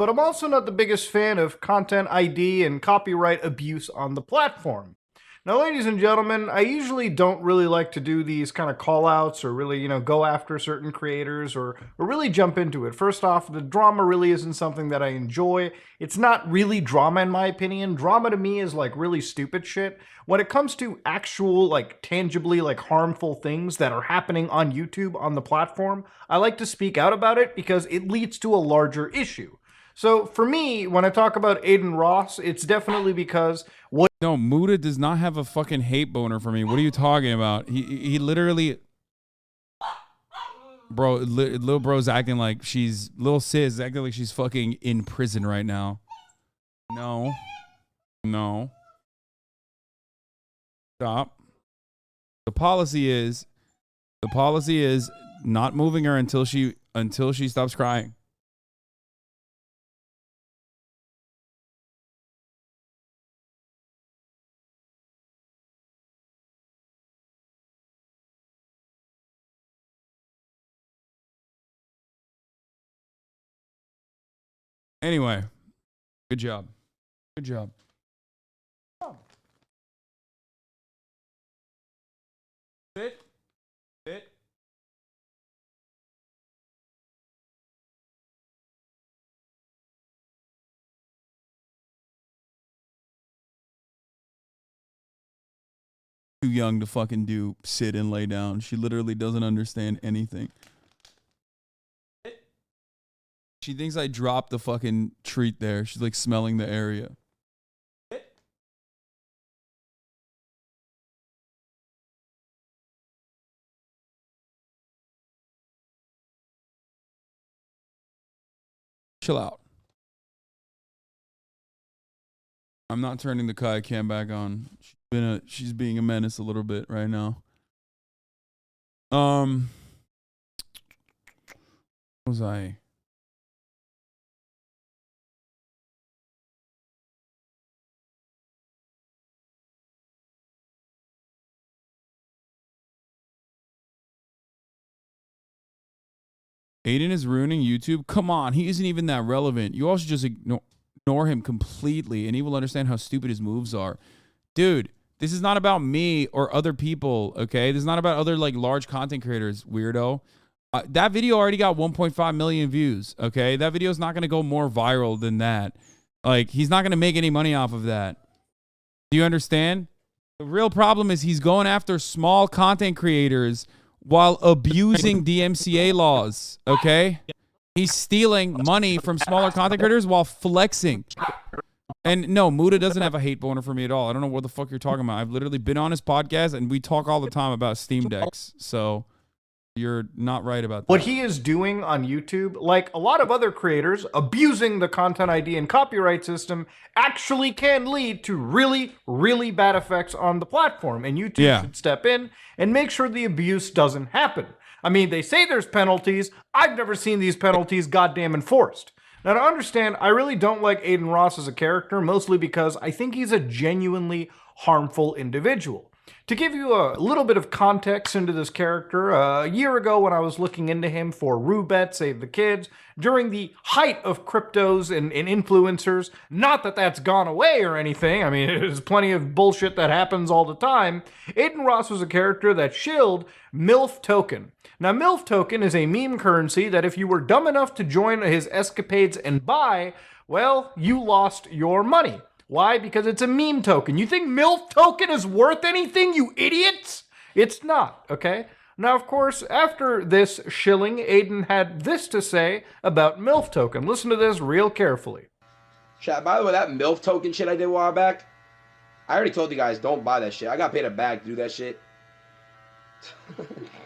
but I'm also not the biggest fan of content ID and copyright abuse on the platform. Now, ladies and gentlemen, I usually don't really like to do these kind of call-outs or really, go after certain creators or really jump into it. First off, the drama really isn't something that I enjoy. It's not really drama in my opinion. Drama to me is like really stupid shit. When it comes to actual, like tangibly, like harmful things that are happening on YouTube, on the platform, I like to speak out about it because it leads to a larger issue. So for me, when I talk about Adin Ross, it's definitely because No, Muda does not have a fucking hate boner for me. What are you talking about? He literally, bro, little bro's acting like little sis acting like she's fucking in prison right now. No. Stop. The policy is not moving her until she stops crying. Anyway, good job. Good job. Sit. Too young to fucking do sit and lay down. She literally doesn't understand anything. She thinks I dropped the fucking treat there. She's like smelling the area. Chill out. I'm not turning the Kai cam back on. She's being a menace a little bit right now. What was I? Adin is ruining YouTube? Come on, he isn't even that relevant. You all should just ignore him completely and he will understand how stupid his moves are. Dude, this is not about me or other people, okay? This is not about other like large content creators, weirdo. That video already got 1.5 million views, okay? That video is not going to go more viral than that. Like, he's not going to make any money off of that. Do you understand? The real problem is he's going after small content creators while abusing DMCA laws, okay? He's stealing money from smaller content creators while flexing. And no, Muda doesn't have a hate boner for me at all. I don't know what the fuck you're talking about. I've literally been on his podcast and we talk all the time about Steam Decks. So you're not right about that. What he is doing on YouTube, like a lot of other creators, abusing the content ID and copyright system actually can lead to really, really bad effects on the platform. And YouTube should step in and make sure the abuse doesn't happen. I mean, they say there's penalties. I've never seen these penalties goddamn enforced. Now, to understand, I really don't like Adin Ross as a character, mostly because I think he's a genuinely harmful individual. To give you a little bit of context into this character, a year ago when I was looking into him for Rubet, Save the Kids, during the height of cryptos and influencers, not that that's gone away or anything, I mean, there's plenty of bullshit that happens all the time, Adin Ross was a character that shilled MILF Token. Now, MILF Token is a meme currency that if you were dumb enough to join his escapades and buy, well, you lost your money. Why? Because it's a meme token. You think MILF Token is worth anything, you idiots? It's not, okay? Now, of course, after this shilling, Adin had this to say about MILF Token. Listen to this real carefully. Chat, by the way, that MILF Token shit I did a while back, I already told you guys, don't buy that shit. I got paid a bag to do that shit.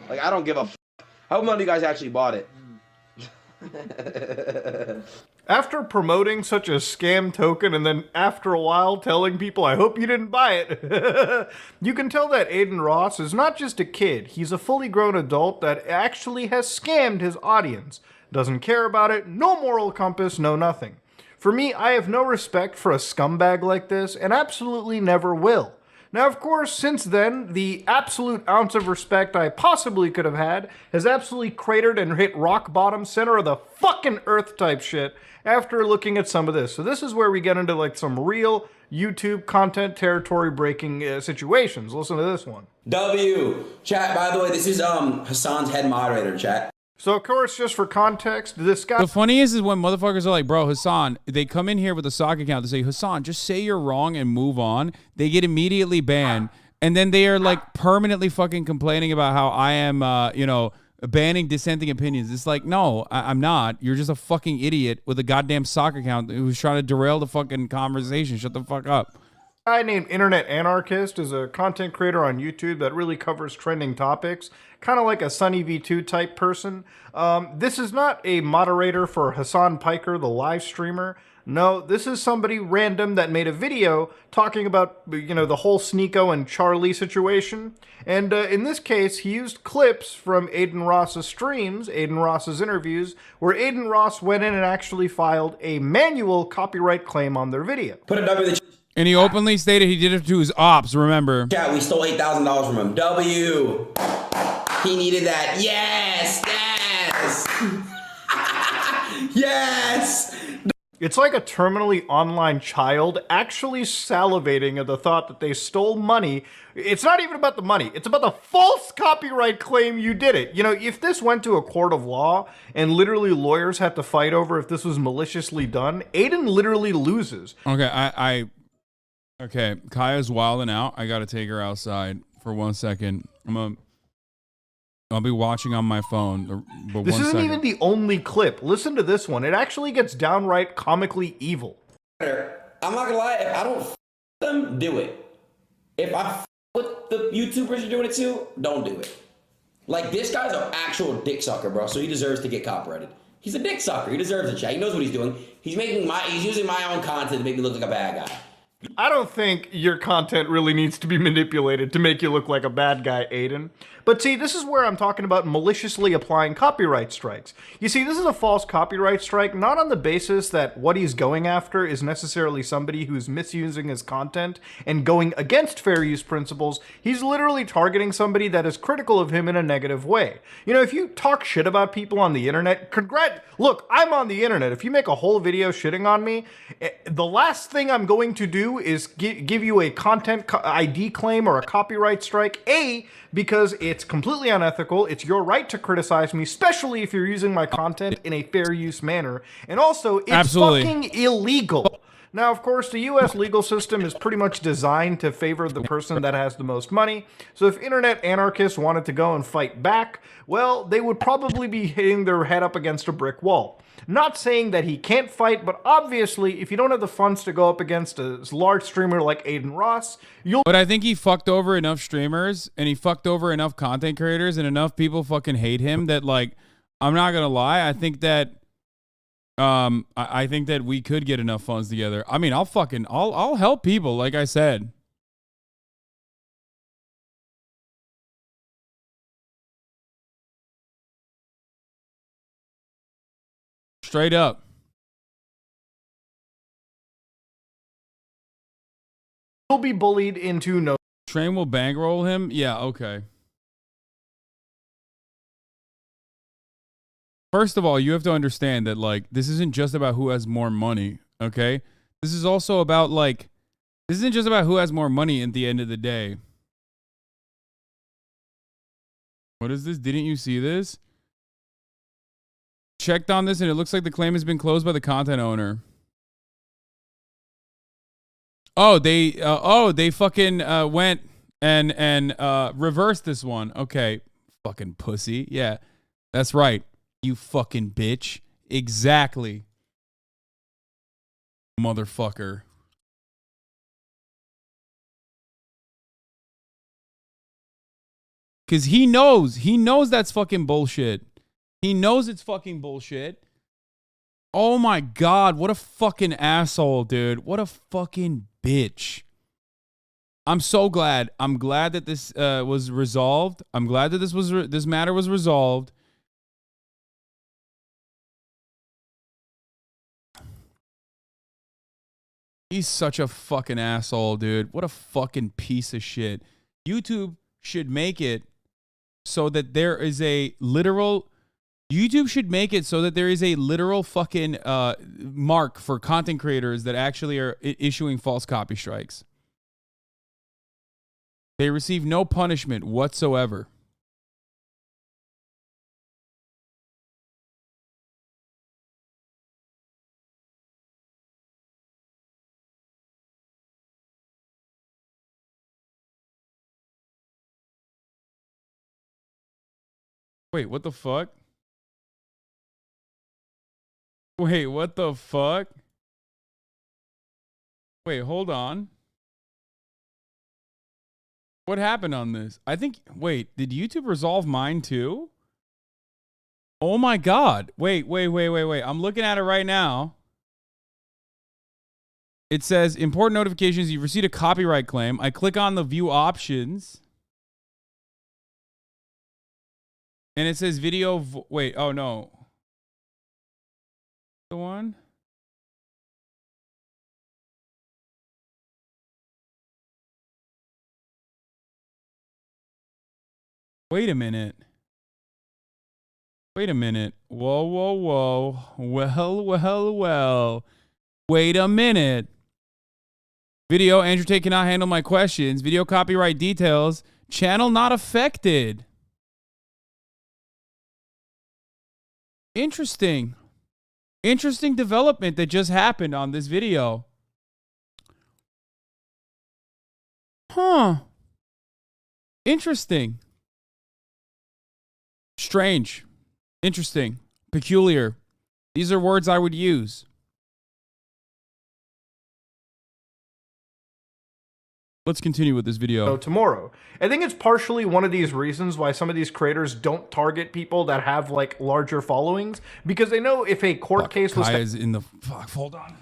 Like, I don't give a f***. I hope none of you guys actually bought it. After promoting such a scam token and then after a while telling people, I hope you didn't buy it, you can tell that Adin Ross is not just a kid. He's a fully grown adult that actually has scammed his audience. Doesn't care about it, no moral compass, no nothing. For me, I have no respect for a scumbag like this and absolutely never will. Now, of course, since then, the absolute ounce of respect I possibly could have had has absolutely cratered and hit rock bottom, center of the fucking earth type shit after looking at some of this. So this is where we get into like some real YouTube content territory breaking situations. Listen to this one. Chat, by the way, this is Hasan's head moderator, chat. So, of course, just for context, this guy... The funny is when motherfuckers are like, bro, Hasan, they come in here with a sock account to say, Hasan, just say you're wrong and move on. They get immediately banned. And then they are like permanently fucking complaining about how I am, banning dissenting opinions. It's like, no, I'm not. You're just a fucking idiot with a goddamn sock account who's trying to derail the fucking conversation. Shut the fuck up. A guy named Internet Anarchist is a content creator on YouTube that really covers trending topics, kind of like a Sunny V2 type person. This is not a moderator for Hasan Piker, the live streamer. No, this is somebody random that made a video talking about, the whole Sneeko and Charlie situation. And in this case, he used clips from Adin Ross's streams, Adin Ross's interviews, where Adin Ross went in and actually filed a manual copyright claim on their video. Put a W in the And he openly stated he did it to his ops, remember? chat. We stole $8,000 from him. W. He needed that. Yes. Yes. It's like a terminally online child actually salivating at the thought that they stole money. It's not even about the money. It's about the false copyright claim you did it. If this went to a court of law and literally lawyers had to fight over if this was maliciously done, Adin literally loses. Okay, Okay, Kaya's wilding out. I gotta take her outside for 1 second. I'll be watching on my phone. But this isn't even the only clip. Listen to this one. It actually gets downright comically evil. I'm not gonna lie. If I don't them, do it. If I with the YouTubers you're doing it to, don't do it. Like, this guy's an actual dick sucker, bro. So he deserves to get copyrighted. He's a dick sucker. He deserves it, chat. He knows what he's doing. He's using my own content to make me look like a bad guy. I don't think your content really needs to be manipulated to make you look like a bad guy, Adin. But see, this is where I'm talking about maliciously applying copyright strikes. You see, this is a false copyright strike, not on the basis that what he's going after is necessarily somebody who's misusing his content and going against fair use principles. He's literally targeting somebody that is critical of him in a negative way. If you talk shit about people on the internet, look, I'm on the internet. If you make a whole video shitting on me, the last thing I'm going to do is give you a content ID claim or a copyright strike. Because it's completely unethical. It's your right to criticize me, especially if you're using my content in a fair use manner. And also, it's fucking illegal. Now, of course, the U.S. legal system is pretty much designed to favor the person that has the most money. So if internet anarchists wanted to go and fight back, well, they would probably be hitting their head up against a brick wall. Not saying that he can't fight, but obviously, if you don't have the funds to go up against a large streamer like Adin Ross, But I think he fucked over enough streamers, and he fucked over enough content creators, and enough people fucking hate him that, like, I'm not gonna lie, I think that, I think that we could get enough funds together. I mean, I'll help people, like I said. Straight up. He'll be bullied into no. Train will bankroll him? Yeah, okay. First of all, you have to understand that, like, this isn't just about who has more money, okay? This is also about, like, this isn't just about who has more money at the end of the day. What is this? Didn't you see this? Checked on this and it looks like the claim has been closed by the content owner. Oh, they fucking went and reversed this one. Okay, fucking pussy. Yeah, that's right. You fucking bitch. Exactly. Motherfucker. Cause he knows that's fucking bullshit. He knows it's fucking bullshit. Oh my God, what a fucking asshole, dude. What a fucking bitch. I'm so glad. I'm glad that this was resolved. I'm glad that this matter was resolved. He's such a fucking asshole, dude. What a fucking piece of shit. YouTube should make it so that there is a literal... YouTube should make it so that there is a literal fucking mark for content creators that actually are issuing false copy strikes. They receive no punishment whatsoever. Wait, what the fuck? Wait, what the fuck? Wait, hold on. What happened on this? I think, wait, did YouTube resolve mine too? Oh my God. Wait. I'm looking at it right now. It says, important notifications, you've received a copyright claim. I click on the view options. And it says video, wait, oh no. The one? Wait a minute. Wait a minute. Whoa. Well. Wait a minute. Video, Andrew Tate cannot handle my questions. Video copyright details. Channel not affected. Interesting. Interesting development that just happened on this video. Huh. Interesting. Strange. Interesting. Peculiar. These are words I would use. Let's continue with this video. Tomorrow. I think it's partially one of these reasons why some of these creators don't target people that have like larger followings, because they know if a court case was... Kaya's in the... Fuck, hold on.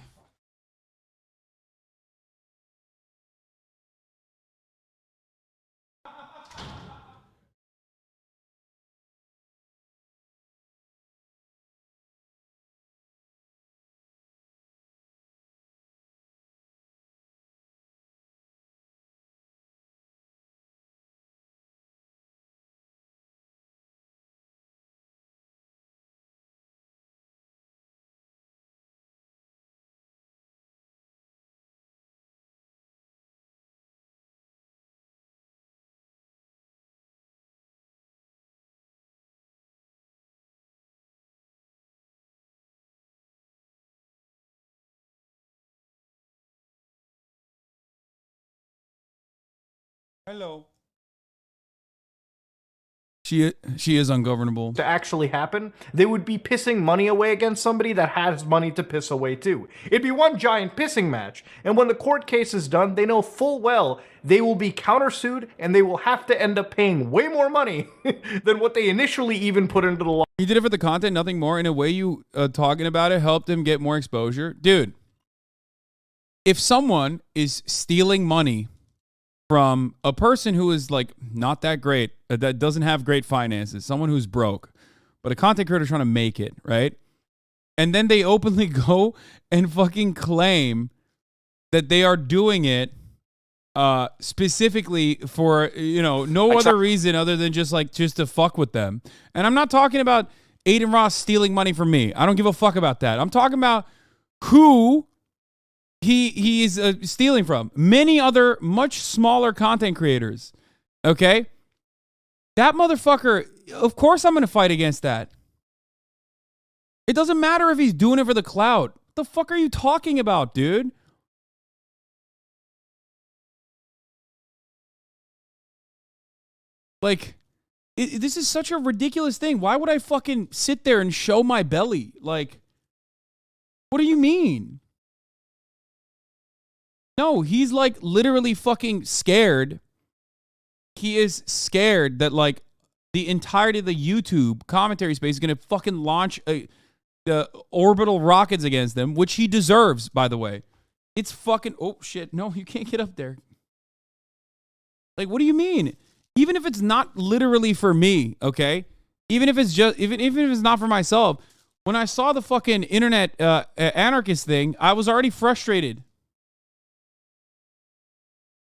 Hello. She is ungovernable. To actually happen, they would be pissing money away against somebody that has money to piss away too. It'd be one giant pissing match. And when the court case is done, they know full well they will be countersued and they will have to end up paying way more money than what they initially even put into the law. He did it for the content, nothing more. In a way, you talking about it helped him get more exposure. Dude, if someone is stealing money from a person who is like not that great, that doesn't have great finances, someone who's broke, but a content creator trying to make it, right? And then they openly go and fucking claim that they are doing it specifically for, no other reason other than just to fuck with them. And I'm not talking about Adin Ross stealing money from me. I don't give a fuck about that. I'm talking about who he is stealing from. Many other much smaller content creators. Okay? That motherfucker, of course I'm going to fight against that. It doesn't matter if he's doing it for the clout. What the fuck are you talking about, dude? Like, this is such a ridiculous thing. Why would I fucking sit there and show my belly? Like, what do you mean? No, he's like literally fucking scared. He is scared that like the entirety of the YouTube commentary space is going to fucking launch the orbital rockets against them, which he deserves, by the way. It's fucking, oh shit, no, you can't get up there. Like, what do you mean? Even if it's not literally for me, okay? Even if it's just, even if it's not for myself, when I saw the fucking internet anarchist thing, I was already frustrated.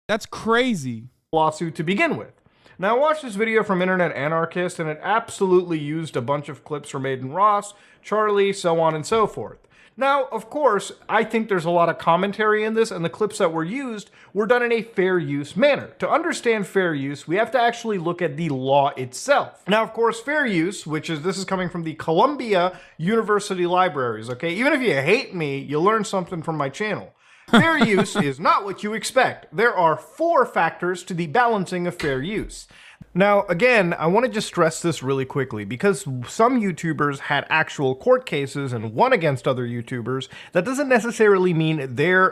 That's crazy. Lawsuit to begin with. Now, I watched this video from Internet Anarchist, and it absolutely used a bunch of clips from Adin Ross, Charlie, so on and so forth. Now, of course, I think there's a lot of commentary in this, and the clips that were used were done in a fair use manner. To understand fair use, we have to actually look at the law itself. Now, of course, fair use, this is coming from the Columbia University Libraries, okay? Even if you hate me, you learn something from my channel. Fair use is not what you expect. There are 4 factors to the balancing of fair use. Now, again, I want to just stress this really quickly because some YouTubers had actual court cases and won against other YouTubers. That doesn't necessarily mean their,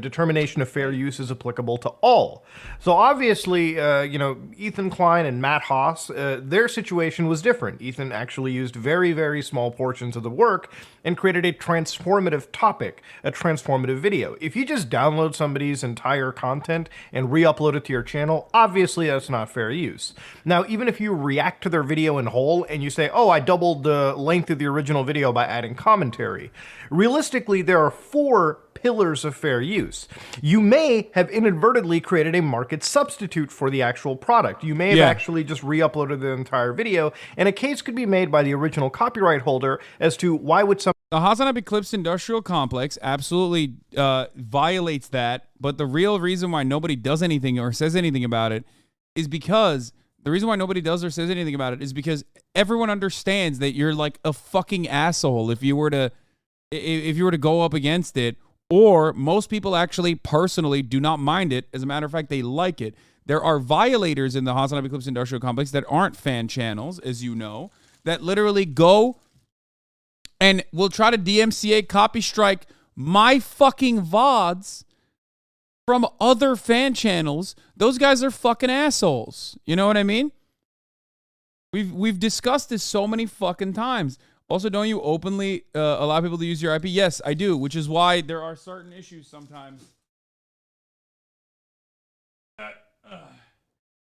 determination of fair use is applicable to all. So obviously, Ethan Klein and Matt Haas, their situation was different. Ethan actually used very, very small portions of the work and created a transformative topic, a transformative video. If you just download somebody's entire content and re-upload it to your channel, obviously that's not fair use. Now, even if you react to their video in whole and you say, oh, I doubled the length of the original video by adding commentary, realistically, there are 4 pillars of fair use. You may have inadvertently created a market substitute for the actual product. You may have actually just re-uploaded the entire video, and a case could be made by the original copyright holder as to why would some... The HasanAbi Clips Industrial Complex absolutely violates that, but the real reason why nobody does anything or says anything about it is because everyone understands that you're like a fucking asshole if you were to go up against it, or most people actually personally do not mind it. As a matter of fact, they like it. There are violators in the HasanAbi Clips Industrial Complex that aren't fan channels, as you know, that literally go and will try to DMCA copy strike my fucking VODs from other fan channels. Those guys are fucking assholes. You know what I mean? We've discussed this so many fucking times. Also, don't you openly allow people to use your IP? Yes, I do, which is why there are certain issues sometimes.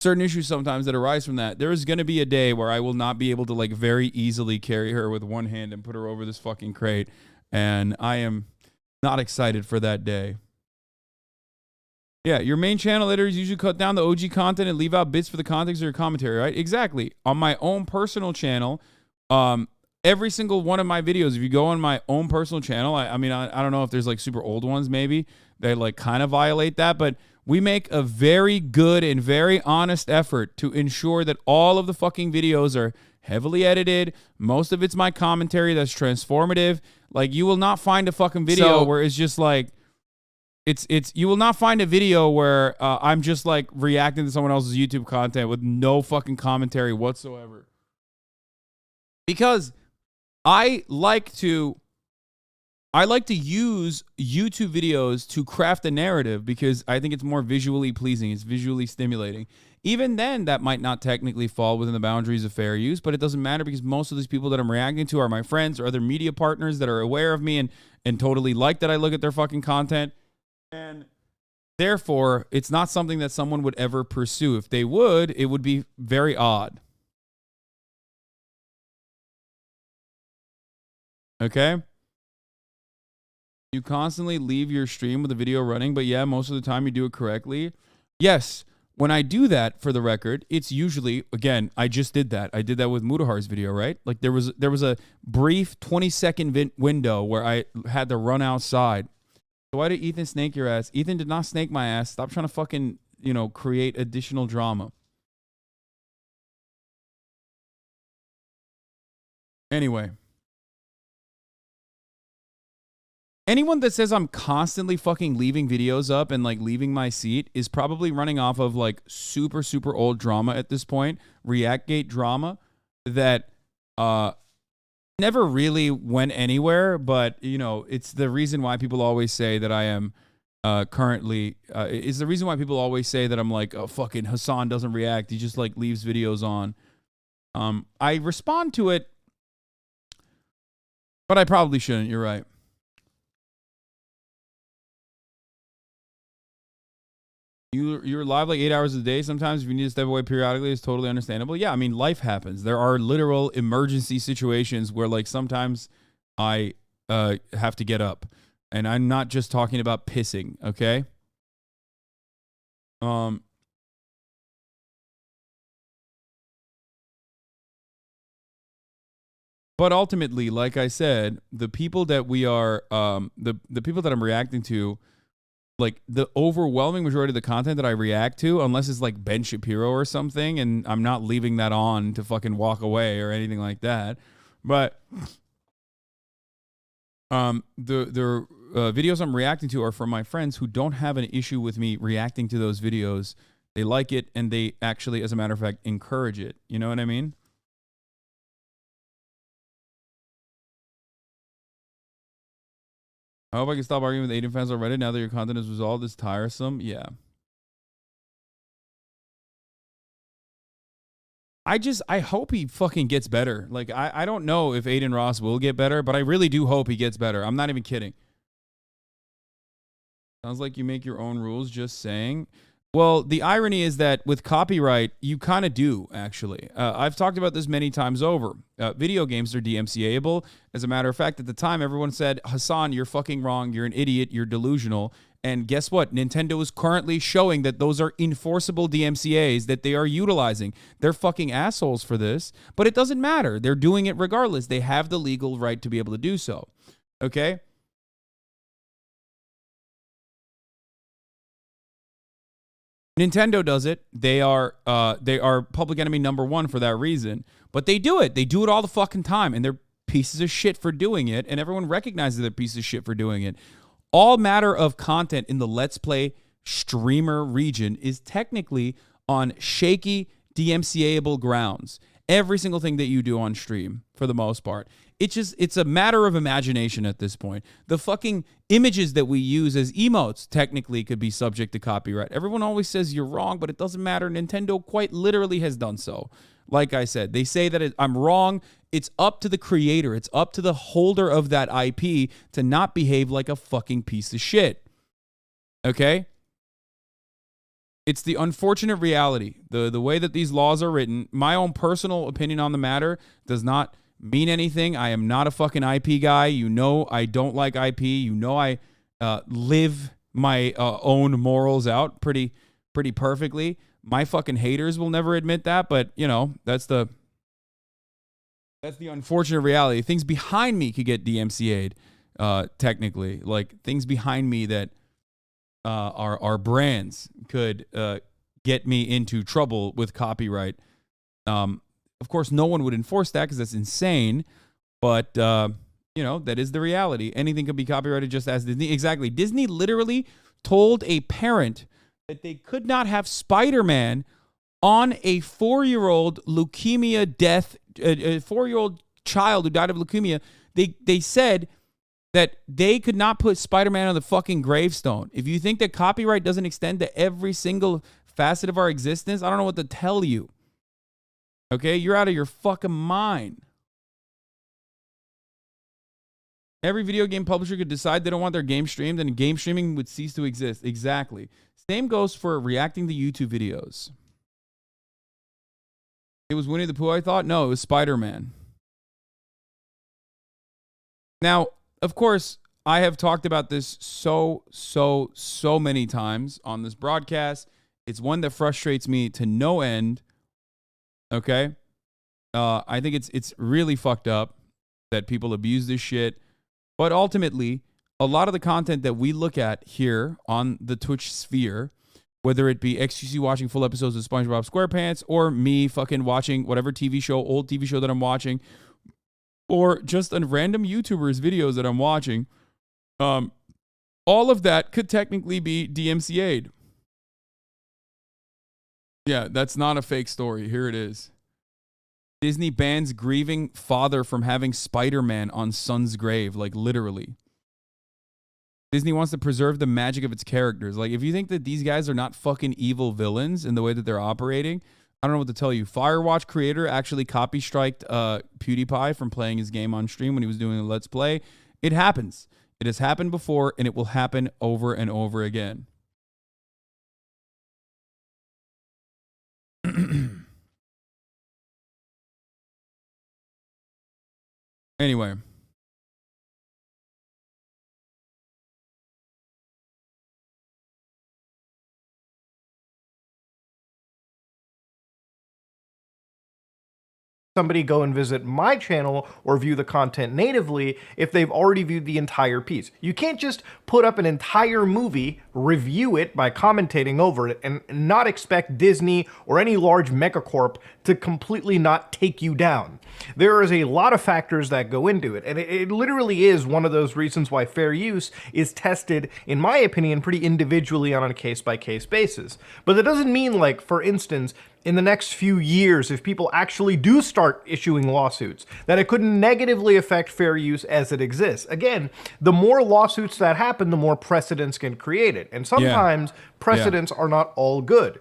Certain issues sometimes that arise from that. There is going to be a day where I will not be able to like very easily carry her with one hand and put her over this fucking crate. And I am not excited for that day. Yeah, your main channel editors usually cut down the OG content and leave out bits for the context of your commentary, right? Exactly. On my own personal channel, every single one of my videos, if you go on my own personal channel, I don't know if there's like super old ones maybe, they like kind of violate that, but we make a very good and very honest effort to ensure that all of the fucking videos are heavily edited. Most of it's my commentary that's transformative. Like, you will not find a fucking video where it's just like, you will not find a video where I'm just like reacting to someone else's YouTube content with no fucking commentary whatsoever. Because I like to use YouTube videos to craft a narrative because I think it's more visually pleasing. It's visually stimulating. Even then, that might not technically fall within the boundaries of fair use, but it doesn't matter because most of these people that I'm reacting to are my friends or other media partners that are aware of me and totally like that I look at their fucking content. And therefore, it's not something that someone would ever pursue. If they would, it would be very odd. Okay? You constantly leave your stream with the video running, but yeah, most of the time you do it correctly. Yes, when I do that, for the record, it's usually, again, I just did that. I did that with Mudahar's video, right? Like there was a brief 20-second window where I had to run outside. So why did Ethan snake your ass? Ethan did not snake my ass. Stop trying to fucking, create additional drama. Anyway. Anyone that says I'm constantly fucking leaving videos up and like leaving my seat is probably running off of like super, super old drama at this point. Reactgate drama that never really went anywhere, but it's the reason why people always say that I am is the reason why people always say that I'm like, oh, fucking Hasan doesn't react. He just like leaves videos on. I respond to it, but I probably shouldn't. You're right. You're live like 8 hours a day. Sometimes if you need to step away periodically, it's totally understandable. Yeah, I mean, life happens. There are literal emergency situations where like sometimes I have to get up. And I'm not just talking about pissing, okay? Um, but ultimately, like I said, the people that we are, the people that I'm reacting to, like the overwhelming majority of the content that I react to, unless it's like Ben Shapiro or something, and I'm not leaving that on to fucking walk away or anything like that. But the videos I'm reacting to are from my friends who don't have an issue with me reacting to those videos. They like it, and they actually, as a matter of fact, encourage it. You know what I mean? I hope I can stop arguing with Adin fans on Reddit now that your content is resolved. It's tiresome. Yeah. I hope he fucking gets better. Like, I don't know if Adin Ross will get better, but I really do hope he gets better. I'm not even kidding. Sounds like you make your own rules, just saying. Well, the irony is that with copyright, you kind of do, actually. I've talked about this many times over. Video games are DMCA-able. As a matter of fact, at the time, everyone said, Hasan, you're fucking wrong. You're an idiot. You're delusional. And guess what? Nintendo is currently showing that those are enforceable DMCAs that they are utilizing. They're fucking assholes for this, but it doesn't matter. They're doing it regardless. They have the legal right to be able to do so. Okay? Nintendo does it. They are public enemy number one for that reason. But they do it. They do it all the fucking time, and they're pieces of shit for doing it, and everyone recognizes they're pieces of shit for doing it. All matter of content in the Let's Play streamer region is technically on shaky, DMCA-able grounds. Every single thing that you do on stream, for the most part. It's a matter of imagination at this point. The fucking images that we use as emotes technically could be subject to copyright. Everyone always says you're wrong, but it doesn't matter. Nintendo quite literally has done so. Like I said, they say that I'm wrong. It's up to the creator. It's up to the holder of that IP to not behave like a fucking piece of shit. Okay? It's the unfortunate reality. The way that these laws are written, my own personal opinion on the matter does not mean anything. I am not a fucking IP guy. You know I don't like IP. You know I live my own morals out pretty perfectly. My fucking haters will never admit that, but you know, that's the unfortunate reality. Things behind me could get DMCA'd, technically. Like things behind me that are brands could get me into trouble with copyright. Of course, no one would enforce that because that's insane. But, you know, that is the reality. Anything could be copyrighted just as Disney. Exactly. Disney literally told a parent that they could not have Spider-Man on a 4-year-old leukemia death, a 4-year-old child who died of leukemia. They said that they could not put Spider-Man on the fucking gravestone. If you think that copyright doesn't extend to every single facet of our existence, I don't know what to tell you. Okay, you're out of your fucking mind. Every video game publisher could decide they don't want their game streamed, and game streaming would cease to exist. Exactly. Same goes for reacting to YouTube videos. It was Winnie the Pooh, I thought? No, it was Spider-Man. Now, of course, I have talked about this so many times on this broadcast. It's one that frustrates me to no end. Okay? I think it's really fucked up that people abuse this shit. But ultimately, a lot of the content that we look at here on the Twitch sphere, whether it be XQC watching full episodes of SpongeBob SquarePants, or me fucking watching whatever TV show, old TV show that I'm watching, or just a random YouTuber's videos that I'm watching, all of that could technically be DMCA'd. Yeah, that's not a fake story. Here it is. Disney bans grieving father from having Spider-Man on son's grave, like literally. Disney wants to preserve the magic of its characters. Like, if you think that these guys are not fucking evil villains in the way that they're operating, I don't know what to tell you. Firewatch creator actually copy-striked PewDiePie from playing his game on stream when he was doing a Let's Play. It happens. It has happened before, and it will happen over and over again. Anyway. somebody go and visit my channel or view the content natively if they've already viewed the entire piece. You can't just put up an entire movie, review it by commentating over it, and not expect Disney or any large megacorp to completely not take you down. There is a lot of factors that go into it, and it literally is one of those reasons why fair use is tested, in my opinion, pretty individually on a case-by-case basis. But that doesn't mean, like, for instance, in the next few years, if people actually do start issuing lawsuits, that it could negatively affect fair use as it exists. Again, the more lawsuits that happen, the more precedents get created. And sometimes precedents are not all good.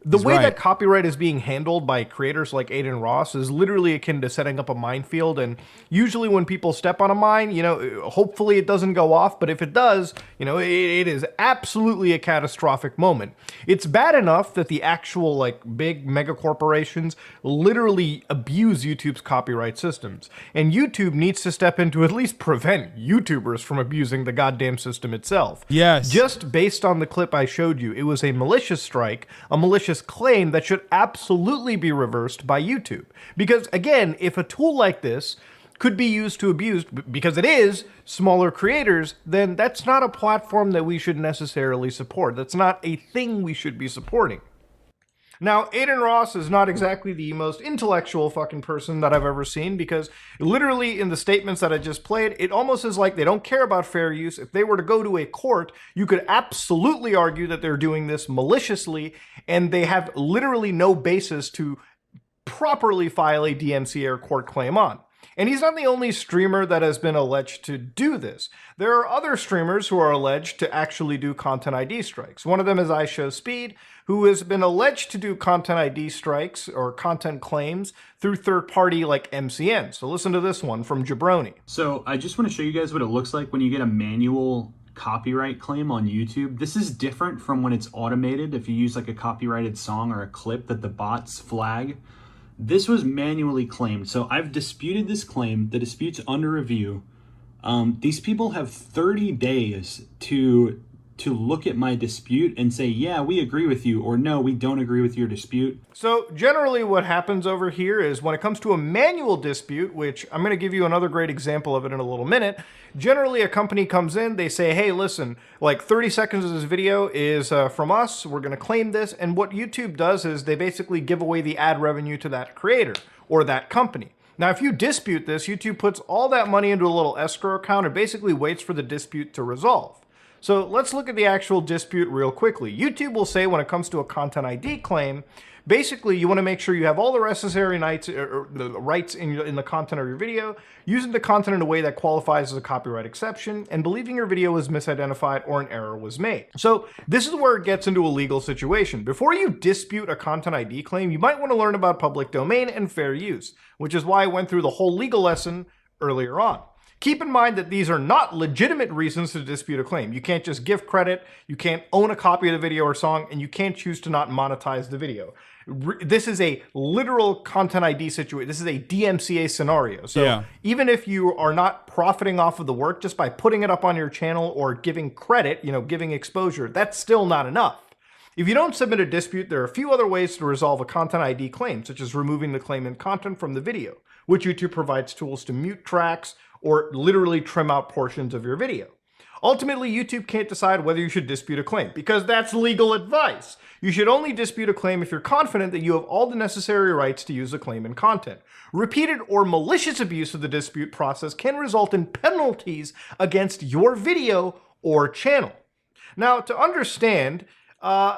The way that copyright is being handled by creators like Adin Ross is literally akin to setting up a minefield, and usually when people step on a mine, you know, hopefully it doesn't go off, but if it does, you know, it is absolutely a catastrophic moment. It's bad enough that the actual, like, big mega corporations literally abuse YouTube's copyright systems, and YouTube needs to step in to at least prevent YouTubers from abusing the goddamn system itself. Yes. Just based on the clip I showed you, it was a malicious strike, a malicious claim that should absolutely be reversed by YouTube. Because again, if a tool like this could be used to abuse, because it is, smaller creators, then that's not a platform that we should necessarily support. That's not a thing we should be supporting. Now, Adin Ross is not exactly the most intellectual fucking person that I've ever seen, because literally in the statements that I just played, it almost is like they don't care about fair use. If they were to go to a court, you could absolutely argue that they're doing this maliciously, and they have literally no basis to properly file a DMCA or court claim on. And he's not the only streamer that has been alleged to do this. There are other streamers who are alleged to actually do content ID strikes. One of them is iShowSpeed, who has been alleged to do content ID strikes or content claims through third-party like MCN. So listen to this one from Jabroni. So I just want to show you guys what it looks like when you get a manual copyright claim on YouTube. This is different from when it's automated. If you use like a copyrighted song or a clip that the bots flag, this was manually claimed. So I've disputed this claim. The dispute's under review. These people have 30 days to look at my dispute and say, yeah, we agree with you, or no, we don't agree with your dispute. So generally what happens over here is when it comes to a manual dispute, which I'm going to give you another great example of it in a little minute, generally a company comes in, they say, hey, listen, like 30 seconds of this video is from us, we're going to claim this, and what YouTube does is they basically give away the ad revenue to that creator or that company. Now, if you dispute this, YouTube puts all that money into a little escrow account and basically waits for the dispute to resolve. So let's look at the actual dispute real quickly. YouTube will say when it comes to a content ID claim, basically you want to make sure you have all the necessary rights in the content of your video, using the content in a way that qualifies as a copyright exception, and believing your video was misidentified or an error was made. So this is where it gets into a legal situation. Before you dispute a content ID claim, you might want to learn about public domain and fair use, which is why I went through the whole legal lesson earlier on. Keep in mind that these are not legitimate reasons to dispute a claim. You can't just give credit, you can't own a copy of the video or song, and you can't choose to not monetize the video. This is a literal content ID situation. This is a DMCA scenario. So even if you are not profiting off of the work just by putting it up on your channel or giving credit, you know, giving exposure, that's still not enough. If you don't submit a dispute, there are a few other ways to resolve a content ID claim, such as removing the claimant content from the video, which YouTube provides tools to mute tracks or literally trim out portions of your video. Ultimately, YouTube can't decide whether you should dispute a claim, because that's legal advice. You should only dispute a claim if you're confident that you have all the necessary rights to use the claim and content. Repeated or malicious abuse of the dispute process can result in penalties against your video or channel. Now, to understand,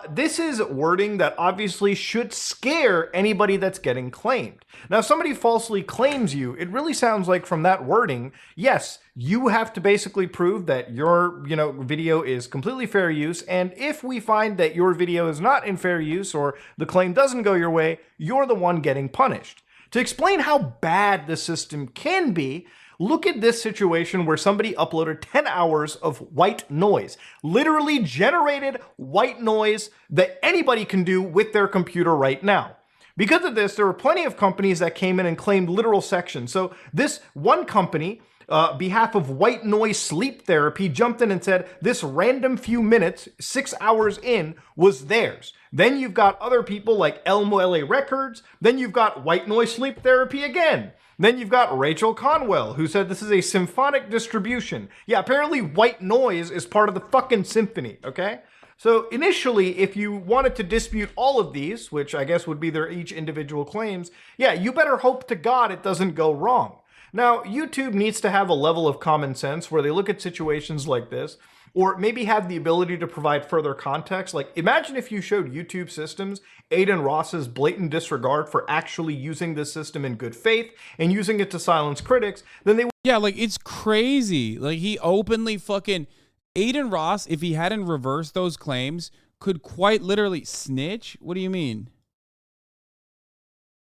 this is wording that obviously should scare anybody that's getting claimed. Now, if somebody falsely claims you, it really sounds like from that wording, yes, you have to basically prove that your, video is completely fair use, and if we find that your video is not in fair use or the claim doesn't go your way, you're the one getting punished. To explain how bad the system can be, look at this situation where somebody uploaded 10 hours of white noise, literally generated white noise that anybody can do with their computer right now. Because of this, there were plenty of companies that came in and claimed literal sections. So this one company behalf of white noise sleep therapy, jumped in and said this random few minutes, 6 hours in, was theirs. Then you've got other people like Elmo LA Records. Then you've got white noise sleep therapy again. Then you've got Rachel Conwell, who said this is a symphonic distribution. Yeah, apparently white noise is part of the fucking symphony, okay? So initially, if you wanted to dispute all of these, which I guess would be their each individual claims, yeah, you better hope to God it doesn't go wrong. Now, YouTube needs to have a level of common sense where they look at situations like this, or maybe have the ability to provide further context. Like, imagine if you showed YouTube systems Adin Ross's blatant disregard for actually using this system in good faith and using it to silence critics, then they would... Yeah, like, it's crazy. Like, he openly fucking... Adin Ross, if he hadn't reversed those claims, could quite literally snitch? What do you mean?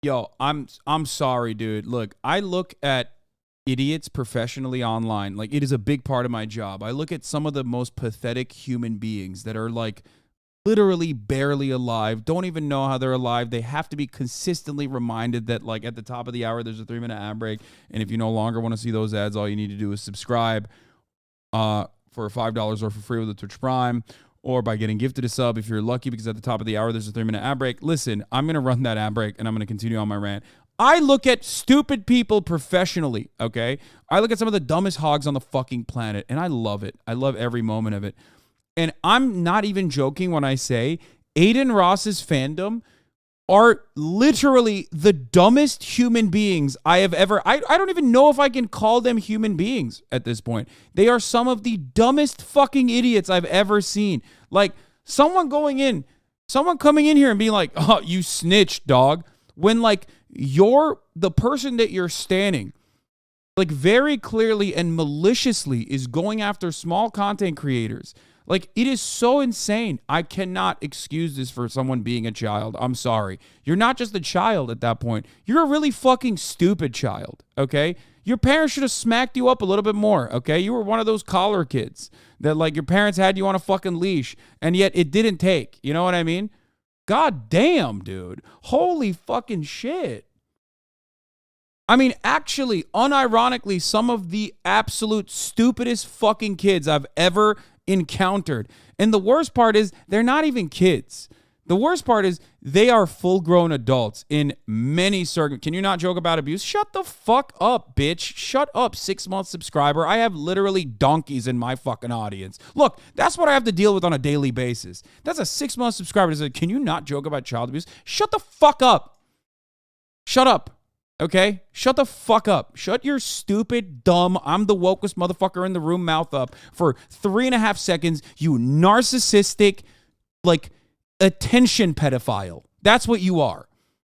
Yo, I'm sorry, dude. Look, I look at idiots professionally online. Like, it is a big part of my job. I look at some of the most pathetic human beings that are, like, literally barely alive, don't even know how they're alive. They have to be consistently reminded that, like, at the top of the hour, there's a 3-minute ad break. And if you no longer want to see those ads, all you need to do is subscribe for $5 or for free with a Twitch Prime, or by getting gifted a sub if you're lucky, because at the top of the hour, there's a 3-minute ad break. Listen, I'm going to run that ad break, and I'm going to continue on my rant. I look at stupid people professionally, okay? I look at some of the dumbest hogs on the fucking planet, and I love it. I love every moment of it. And I'm not even joking when I say Adin Ross's fandom are literally the dumbest human beings I have ever... I don't even know if I can call them human beings at this point. They are some of the dumbest fucking idiots I've ever seen. Like, someone coming in here and being like, oh, you snitched, dog. When, like, you're the person that you're standing, like, very clearly and maliciously is going after small content creators. Like, it is so insane. I cannot excuse this for someone being a child. I'm sorry. You're not just a child at that point. You're a really fucking stupid child, okay? Your parents should have smacked you up a little bit more, okay? You were one of those collar kids that, like, your parents had you on a fucking leash, and yet it didn't take. You know what I mean? God damn, dude. Holy fucking shit. I mean, actually, unironically, some of the absolute stupidest fucking kids I've ever encountered. And the worst part is they're not even kids. The worst part is they are full-grown adults in many circumstances. Can you not joke about abuse? Shut the fuck up, bitch. Shut up, 6-month subscriber. I have literally donkeys in my fucking audience. Look, that's what I have to deal with on a daily basis. That's a 6-month subscriber that says, can you not joke about child abuse? Shut the fuck up. Shut up. Okay? Shut the fuck up. Shut your stupid, dumb, I'm the wokest motherfucker in the room mouth up for 3.5 seconds, you narcissistic, like, attention pedophile. That's what you are.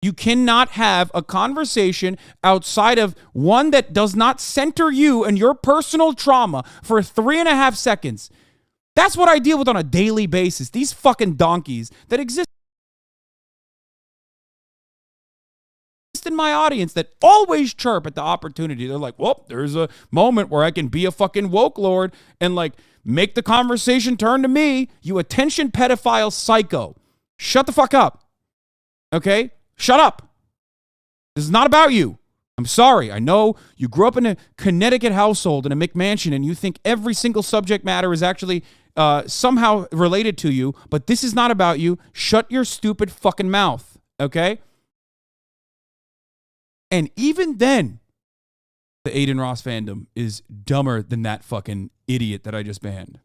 You cannot have a conversation outside of one that does not center you and your personal trauma for 3.5 seconds. That's what I deal with on a daily basis. These fucking donkeys that exist in my audience that always chirp at the opportunity. They're like, well, there's a moment where I can be a fucking woke lord and, like, make the conversation turn to me. You attention pedophile psycho. Shut the fuck up. Okay? Shut up. This is not about you. I'm sorry. I know you grew up in a Connecticut household in a McMansion and you think every single subject matter is actually somehow related to you, but this is not about you. Shut your stupid fucking mouth. Okay? And even then, the Adin Ross fandom is dumber than that fucking idiot that I just banned.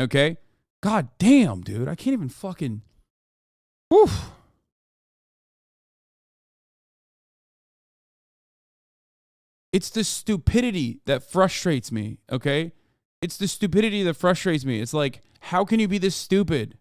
Okay? God damn, dude. I can't even fucking... Whew. It's the stupidity that frustrates me, okay? It's the stupidity that frustrates me. It's like, how can you be this stupid?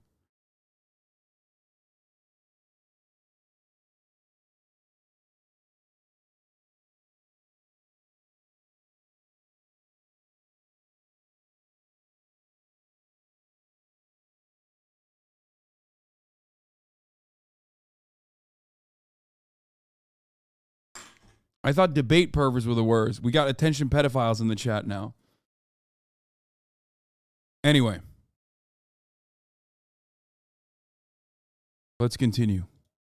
I thought debate pervers were the worst. We got attention pedophiles in the chat now. Anyway. Let's continue.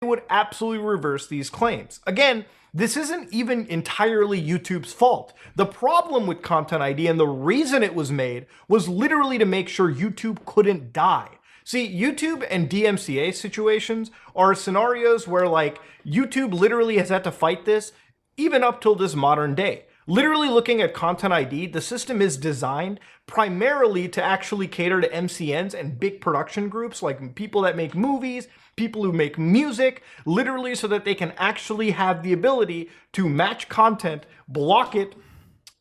Would absolutely reverse these claims. Again, this isn't even entirely YouTube's fault. The problem with Content ID and the reason it was made was literally to make sure YouTube couldn't die. See, YouTube and DMCA situations are scenarios where like YouTube literally has had to fight this even up till this modern day. Literally looking at Content ID, the system is designed primarily to actually cater to MCNs and big production groups like people that make movies, people who make music, literally so that they can actually have the ability to match content, block it,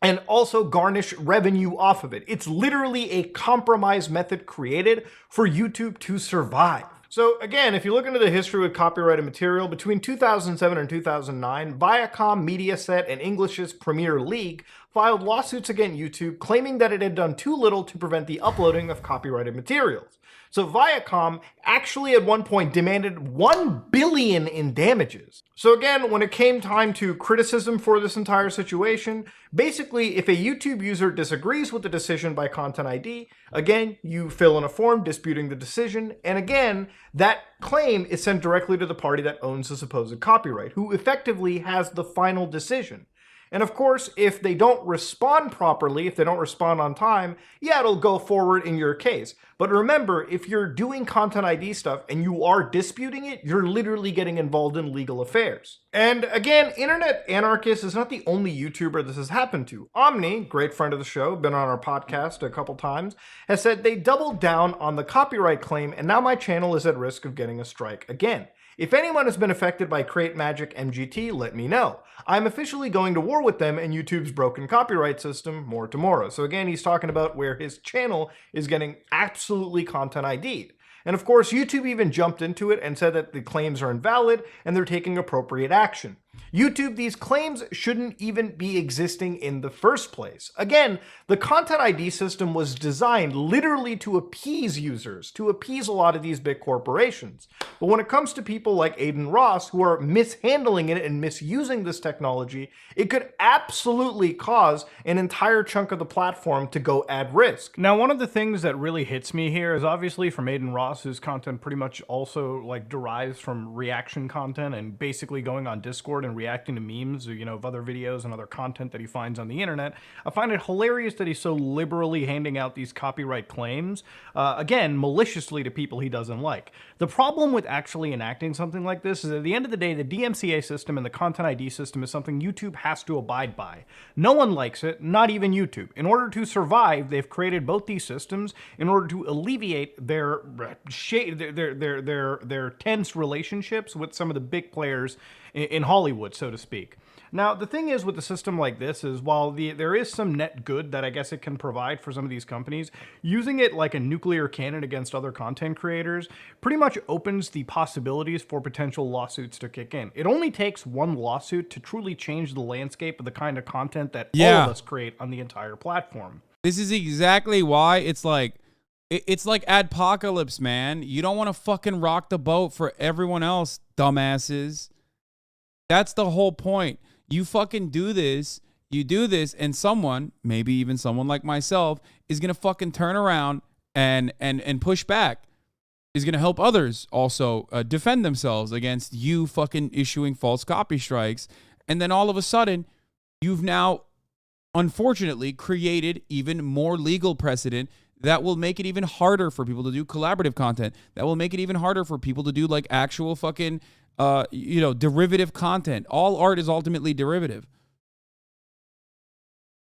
and also garnish revenue off of it. It's literally a compromise method created for YouTube to survive. So again, if you look into the history with copyrighted material, between 2007 and 2009, Viacom, Mediaset, and English's Premier League filed lawsuits against YouTube claiming that it had done too little to prevent the uploading of copyrighted materials. So Viacom actually at one point demanded $1 billion in damages. So again, when it came time to criticism for this entire situation, basically if a YouTube user disagrees with the decision by Content ID, again, you fill in a form disputing the decision, and again, that claim is sent directly to the party that owns the supposed copyright, who effectively has the final decision. And of course, if they don't respond properly, if they don't respond on time, yeah, it'll go forward in your case. But remember, if you're doing Content ID stuff and you are disputing it, you're literally getting involved in legal affairs. And again, Internet Anarchist is not the only YouTuber this has happened to. Omni, great friend of the show, been on our podcast a couple times, has said they doubled down on the copyright claim and now my channel is at risk of getting a strike again. If anyone has been affected by Create Magic MGT, let me know. I'm officially going to war with them and YouTube's broken copyright system more tomorrow. So again, he's talking about where his channel is getting absolutely Content ID'd. And of course, YouTube even jumped into it and said that the claims are invalid and they're taking appropriate action. YouTube, these claims shouldn't even be existing in the first place. Again, the Content ID system was designed literally to appease users, to appease a lot of these big corporations. But when it comes to people like Adin Ross, who are mishandling it and misusing this technology, it could absolutely cause an entire chunk of the platform to go at risk. Now, one of the things that really hits me here is obviously from Adin Ross, whose content pretty much also like derives from reaction content and basically going on Discord and reacting to memes, or, you know, of other videos and other content that he finds on the internet. I find it hilarious that he's so liberally handing out these copyright claims, again, maliciously to people he doesn't like. The problem with actually enacting something like this is at the end of the day, the DMCA system and the Content ID system is something YouTube has to abide by. No one likes it, not even YouTube. In order to survive, they've created both these systems in order to alleviate their tense relationships with some of the big players in Hollywood, so to speak. Now, the thing is with a system like this is while there is some net good that I guess it can provide for some of these companies, using it like a nuclear cannon against other content creators pretty much opens the possibilities for potential lawsuits to kick in. It only takes one lawsuit to truly change the landscape of the kind of content that all of us create on the entire platform. This is exactly why it's like adpocalypse, man. You don't want to fucking rock the boat for everyone else, dumbasses. That's the whole point. You fucking do this, and someone, maybe even someone like myself, is going to fucking turn around and push back. Is going to help others also defend themselves against you fucking issuing false copy strikes. And then all of a sudden, you've now, unfortunately, created even more legal precedent that will make it even harder for people to do collaborative content. That will make it even harder for people to do like actual fucking derivative content. All art is ultimately derivative.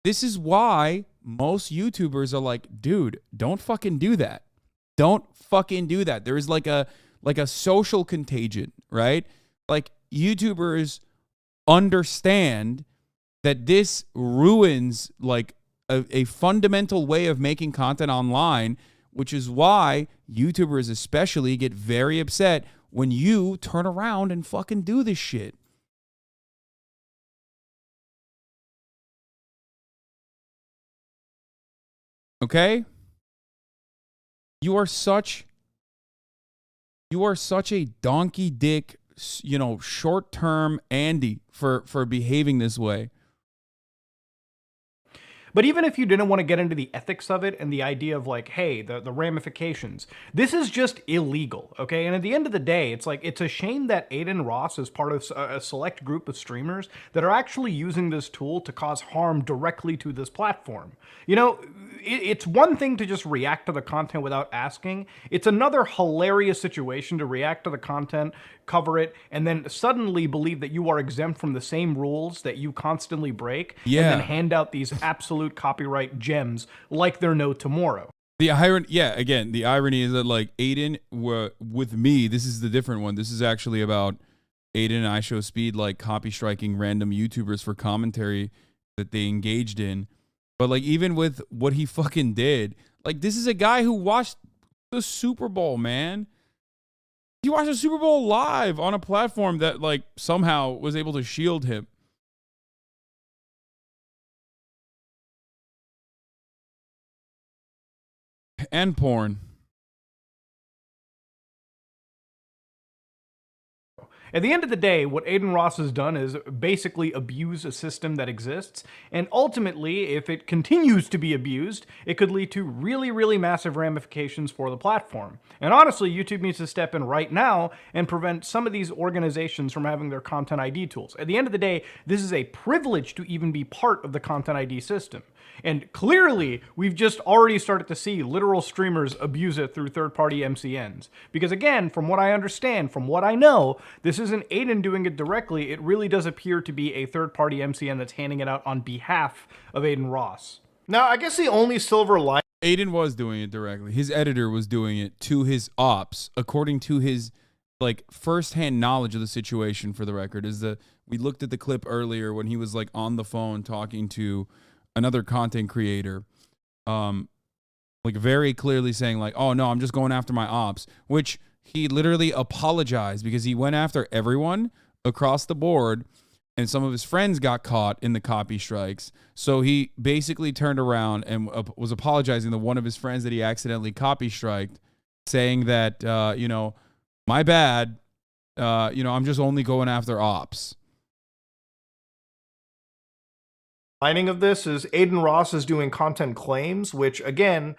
This is why most YouTubers are like, dude, don't fucking do that. Don't fucking do that. There is like a social contagion, right? Like YouTubers understand that this ruins like a fundamental way of making content online, which is why YouTubers especially get very upset when you turn around and fucking do this shit. Okay? You are such a donkey dick, short-term Andy for behaving this way. But even if you didn't want to get into the ethics of it and the idea of like, hey, the ramifications, this is just illegal, okay? And at the end of the day, it's like, it's a shame that Adin Ross is part of a select group of streamers that are actually using this tool to cause harm directly to this platform. You know, it's one thing to just react to the content without asking. It's another hilarious situation to react to the content, cover it, and then suddenly believe that you are exempt from the same rules that you constantly break, and then hand out these absolute copyright gems like they're no tomorrow. The irony, again, the irony is that like Adin with me, this is the different one. This is actually about Adin and I Show Speed like copy striking random YouTubers for commentary that they engaged in. But like even with what he fucking did, like this is a guy who watched the Super Bowl, man. He watched the Super Bowl live on a platform that like somehow was able to shield him. And porn. At the end of the day, what Adin Ross has done is basically abuse a system that exists, and ultimately, if it continues to be abused, it could lead to really, really massive ramifications for the platform. And honestly, YouTube needs to step in right now and prevent some of these organizations from having their Content ID tools. At the end of the day, this is a privilege to even be part of the Content ID system. And clearly, we've just already started to see literal streamers abuse it through third-party MCNs. Because again, from what I understand, from what I know, this isn't Adin doing it directly. It really does appear to be a third-party MCN that's handing it out on behalf of Adin Ross. Now, I guess the only silver lining... Adin was doing it directly. His editor was doing it to his ops, according to his like first-hand knowledge of the situation. For the record, we looked at the clip earlier when he was like on the phone talking to another content creator, like very clearly saying like, oh no, I'm just going after my ops, which he literally apologized because he went after everyone across the board and some of his friends got caught in the copy strikes. So he basically turned around and was apologizing to one of his friends that he accidentally copy striked, saying that, you know, my bad, you know, I'm just only going after ops. Lining of this is Adin Ross is doing content claims, which again,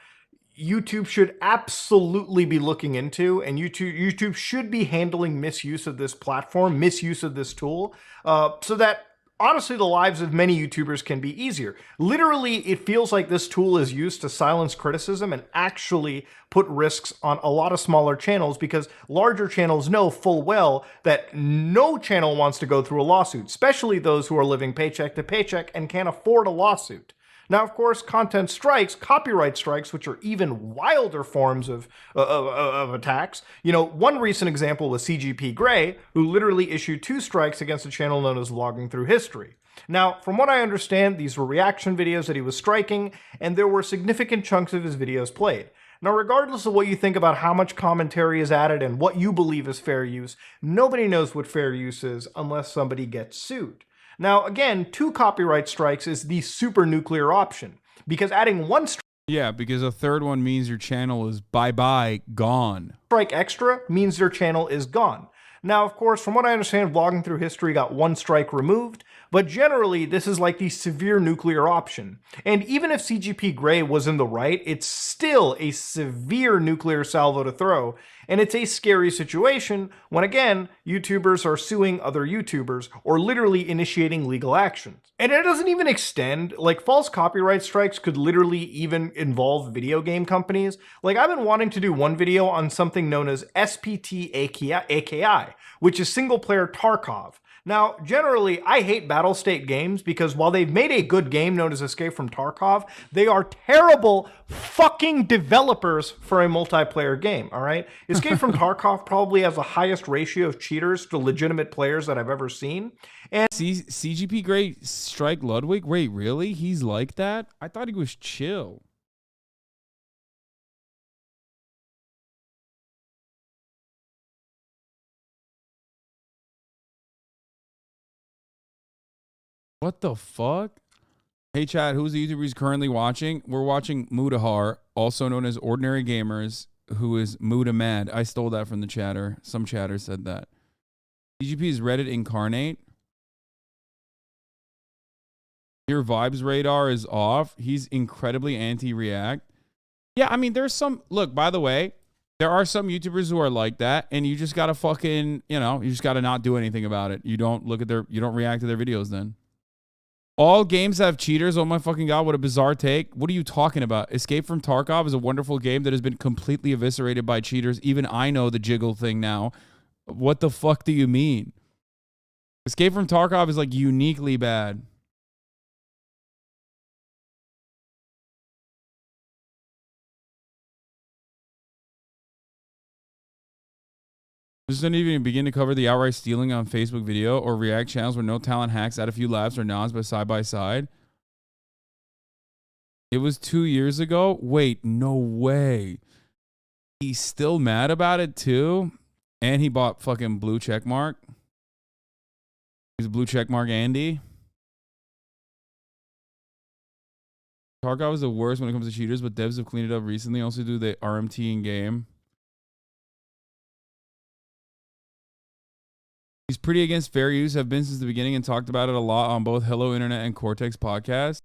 YouTube should absolutely be looking into, and YouTube should be handling misuse of this platform, misuse of this tool, so that honestly the lives of many YouTubers can be easier. Literally, it feels like this tool is used to silence criticism and actually put risks on a lot of smaller channels, because larger channels know full well that no channel wants to go through a lawsuit, especially those who are living paycheck to paycheck and can't afford a lawsuit. Now, of course, content strikes, copyright strikes, which are even wilder forms of attacks. You know, one recent example was CGP Grey, who literally issued 2 strikes against a channel known as Vlogging Through History. Now, from what I understand, these were reaction videos that he was striking, and there were significant chunks of his videos played. Now, regardless of what you think about how much commentary is added and what you believe is fair use, nobody knows what fair use is unless somebody gets sued. Now, again, 2 copyright strikes is the super nuclear option, because adding 1 strike... Yeah, because a third one means your channel is bye-bye, gone. Strike extra means your channel is gone. Now, of course, from what I understand, Vlogging Through History got 1 strike removed, but generally, this is like the severe nuclear option. And even if CGP Grey was in the right, it's still a severe nuclear salvo to throw, and it's a scary situation when, again, YouTubers are suing other YouTubers or literally initiating legal actions. And it doesn't even extend, like false copyright strikes could literally even involve video game companies. Like I've been wanting to do one video on something known as SPT AKI, which is single player Tarkov. Now, generally, I hate battle state games because while they've made a good game known as Escape from Tarkov, they are terrible fucking developers for a multiplayer game, all right? Escape from Tarkov probably has the highest ratio of cheaters to legitimate players that I've ever seen. And CGP Grey strike Ludwig? Wait, really? He's like that? I thought he was chill. What the fuck? Hey, chat, who's the YouTuber he's currently watching? We're watching Mudahar, also known as Ordinary Gamers, who is Muda Mad. I stole that from the chatter. Some chatter said that. CGP is Reddit incarnate. Your vibes radar is off. He's incredibly anti-react. Yeah, I mean, there's some... Look, by the way, there are some YouTubers who are like that, and you just gotta fucking, you know, you just gotta not do anything about it. You don't look at their... You don't react to their videos then. All games have cheaters. Oh my fucking God, what a bizarre take. What are you talking about? Escape from Tarkov is a wonderful game that has been completely eviscerated by cheaters. Even I know the jiggle thing now. What the fuck do you mean? Escape from Tarkov is like uniquely bad. This didn't even begin to cover the outright stealing on Facebook video or react channels where no talent hacks add a few laughs or nods by side. It was 2 years ago. Wait, no way. He's still mad about it too? And he bought fucking blue checkmark. He's blue checkmark Andy. Tarkov is the worst when it comes to cheaters, but devs have cleaned it up recently. Also do the RMT in game. He's pretty against fair use, have been since the beginning and talked about it a lot on both Hello Internet and Cortex podcast.